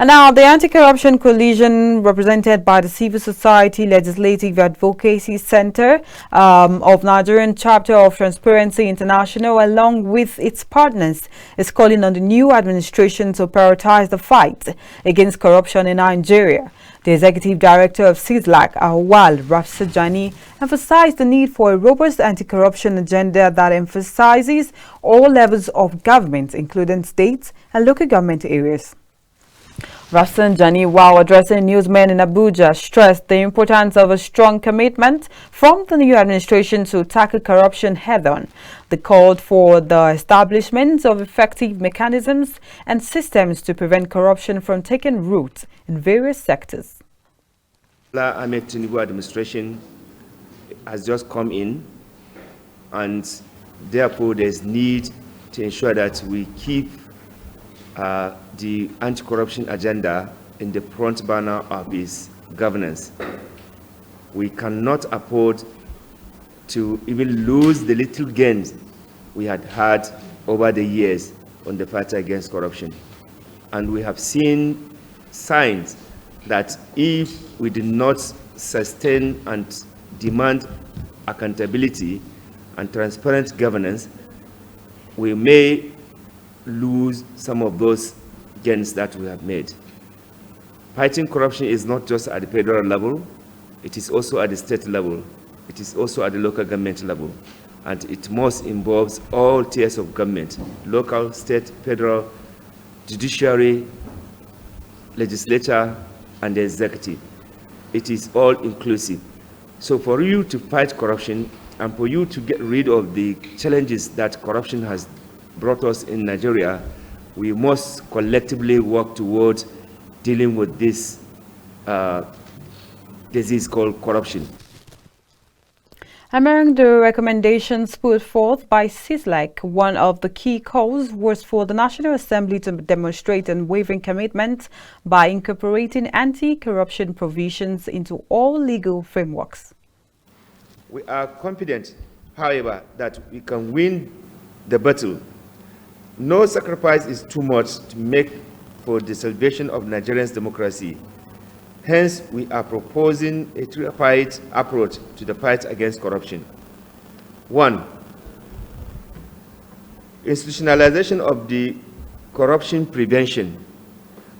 And now, the Anti-Corruption Coalition, represented by the Civil Society Legislative Advocacy Center of Nigerian Chapter of Transparency International, along with its partners, is calling on the new administration to prioritize the fight against corruption in Nigeria. The Executive Director of CISLAC, Awal Rafsanjani, emphasized the need for a robust anti-corruption agenda that emphasizes all levels of government, including states and local government areas. Rafsanjani, while addressing newsmen in Abuja, stressed the importance of a strong commitment from the new administration to tackle corruption head-on. They called for the establishment of effective mechanisms and systems to prevent corruption from taking root in various sectors. The Ahmed Tinubu administration has just come in, and therefore there's need to ensure that we keep the anti-corruption agenda in the front burner of its governance. We cannot afford to even lose the little gains we had over the years on the fight against corruption. And we have seen signs that if we do not sustain and demand accountability and transparent governance, we may lose some of those gains that we have made. Fighting corruption is not just at the federal level, it is also at the state level, it is also at the local government level, and it must involve all tiers of government: local, state, federal, judiciary, legislature, and the executive. It is all inclusive. So for you to fight corruption and for you to get rid of the challenges that corruption has brought us in Nigeria, we must collectively work towards dealing with this disease called corruption. Among the recommendations put forth by CISLAC, one of the key calls was for the National Assembly to demonstrate unwavering commitment by incorporating anti-corruption provisions into all legal frameworks. We are confident, however, that we can win the battle. No sacrifice is too much to make for the salvation of Nigeria's democracy. Hence, we are proposing a tripartite approach to the fight against corruption. 1. Institutionalization of the corruption prevention.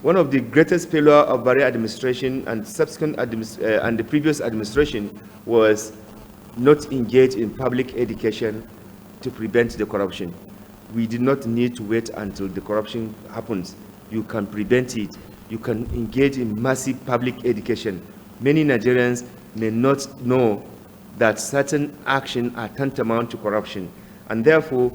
One of the greatest failures of Buhari administration and subsequent and the previous administration was not engage in public education to prevent the corruption. We do not need to wait until the corruption happens. You can prevent it. You can engage in massive public education. Many Nigerians may not know that certain actions are tantamount to corruption. And therefore,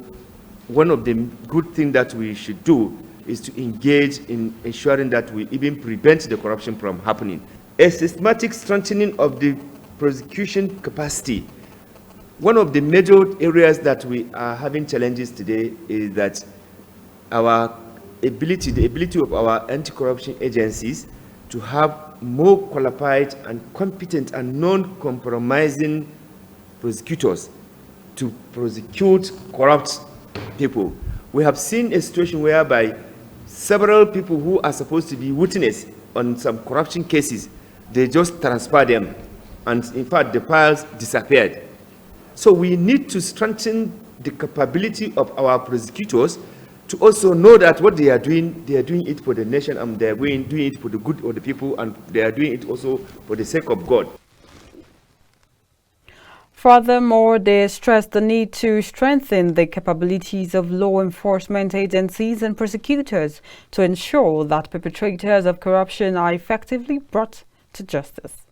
one of the good things that we should do is to engage in ensuring that we even prevent the corruption from happening. A systematic strengthening of the prosecution capacity. One of the major areas that we are having challenges today is that the ability of our anti-corruption agencies to have more qualified and competent and non-compromising prosecutors to prosecute corrupt people. We have seen a situation whereby several people who are supposed to be witnesses on some corruption cases, they just transfer them, and in fact the files disappeared. So we need to strengthen the capability of our prosecutors to also know that what they are doing it for the nation, and they are doing it for the good of the people, and they are doing it also for the sake of God. Furthermore, they stressed the need to strengthen the capabilities of law enforcement agencies and prosecutors to ensure that perpetrators of corruption are effectively brought to justice.